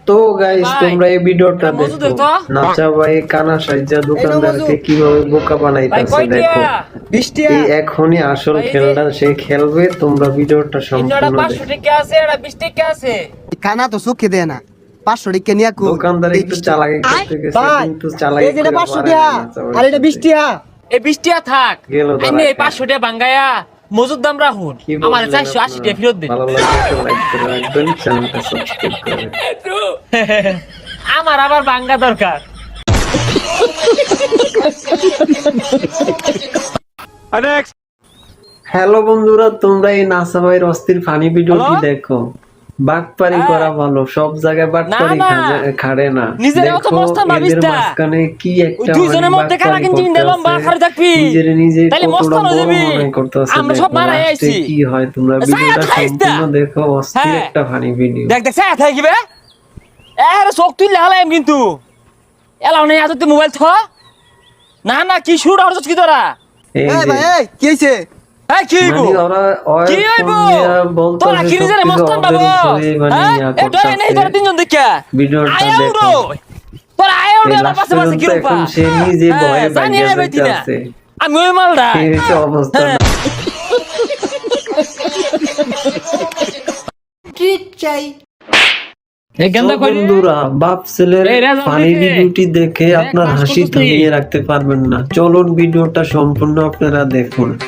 তো গাইস ভাই, তোমরা এই ভিডিওটা এটা মজুদ দেখো, তো? নাচা ভাই কানা সাজ্জা দোকানদারকে কিভাবে বোকা ভাই বানাইতাছে কয়টিয়া? দেখো। 20 টিয়া। এই এখনই আসল ভাই, এই যে- খেলটা সে খেলবে, তোমরা ভিডিওটা ইন্নটা সম্পূর্ণ 500 দেখো। টাকা আছে, এটা 20 টাকা আছে। কানা তো চোখে দেয় না 500 টিকা নিয়া কই দোকানদার এই একটু 20 টিয়া। চালাকি করতে গেছে, ভাই, কিন্তু চালাকি এই যেটা করে 500 পারে টিয়া না নাচা ভাইয়ের আর এটা 20 সাথে। টিয়া। এই 20 টাকা থাক। গেল ধরা আইনে এই খায়। 500 টাকা ভাঙ্গায়া মজুদ দাম রাখুন। কি আমার বললেন 480 টাকা আপনারা? ফেরত দিন। ভালো লাগলে লাইক করে রাখবেন, চ্যানেলটা সাবস্ক্রাইব করবেন। আমার আবার ভাঙ্গা দরকার। হ্যালো বন্ধুরা, তোমরা এই নাসা ভাইয়ের অস্থির ফানি ভিডিওটি হ্যালো? দেখো। বাটপারি হ্যাঁ। করা ভালো, সব জায়গায় বাটপারি না, খাড়ে না। নিজের অত দেখো মস্তান ভাবিস এদের না। মাঝখানে কি ওই একটা দুইজনের মধ্যে কারা কিন্তু দিলাম বা খাড়ি থাকবি। নিজে তাইলে কতটা মস্তান হয়ে বড় যাবি। মনে করতেছে। আমরা সব দেখো মারাই লাস্টে আইছি। কি হয়, তোমরা ছায়া ভিডিওটা খাইস না। সম্পূর্ণ দেখো, অস্থির হ্যাঁ। একটা ফানি ভিডিও। দেখ দেখ ছায়া থাকি বে। এর চোখ তুললে হালাইম কিন্তু। এলাও নেই আজ তুই মোবাইল থ। না না কি শুরু হচ্ছে কি তোরা? এই এই যে, ভাই এই কি হইছে? হ্যাঁ কি হইব? মানে ওরা কি হইব? বলতো তোরা কি নিজের মস্তান ভাবো? হ্যাঁ এটা নেই তোরা তিনজন দেখে। ভিডিওটা আয়াও দেখো। রো। তোরা আয়াও রে এই আমার লাস্ট পাশে পাশে কি পর্যন্ত রূপা? এখন সে নিজে ভয়ে জানি বাইরে রে বেটি না। যাইতেছে। আমি ওই মালটা। এই হচ্ছে অবস্থা। হ্যাঁ। এই গেন্দা তো কই রে? বন্ধুরা, বাপ ছেলের এই রেজাল্ট ফানি দেখে। ভিডিওটি দেখে দেখ, আপনার পাস হাসি করতেছি। থামিয়ে রাখতে পারবেন না। চলুন ভিডিওটা সম্পূর্ণ আপনারা দেখুন।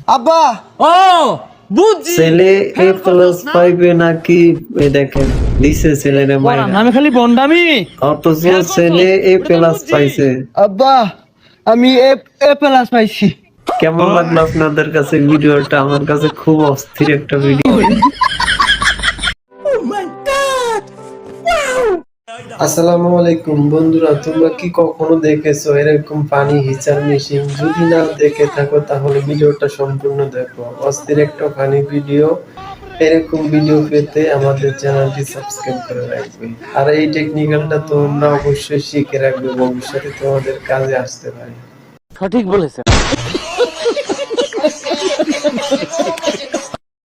আব্বা ও বুঝছি। ছেলে এ হ্যাঁ, প্লাস না। পাইবে নাকি এ দেখেন দিছে ছেলের পড়ার মাইরা, নামে খালি বন্ডামি। অথচ হ্যাঁ, ছেলে এ ওটা তো প্লাস বুঝছি। পাইছে। আব্বা আমি এ প্লাস পাইছি। কেমন লাগলো আপনাদের কাছে ভিডিওটা? আমার কাছে খুব অস্থির একটা ভিডিও। আসসালামু আলাইকুম বন্ধুরা, তোমরা কি কখনো দেখেছো এরকম পানি হিচার মেশিন? যদি না দেখে থাকো তাহলে ভিডিওটা সম্পূর্ণ দেখো, অস্থির একটা ফানি ভিডিও। এরকম ভিডিও পেতে আমাদের চ্যানেলটি সাবস্ক্রাইব করে রাখবে। আর এই টেকনিক্যালটা তোমরা অবশ্যই শিখে রাখবে, ভবিষ্যতে তোমাদের কাজে আসতে পারে। সঠিক বলেছে।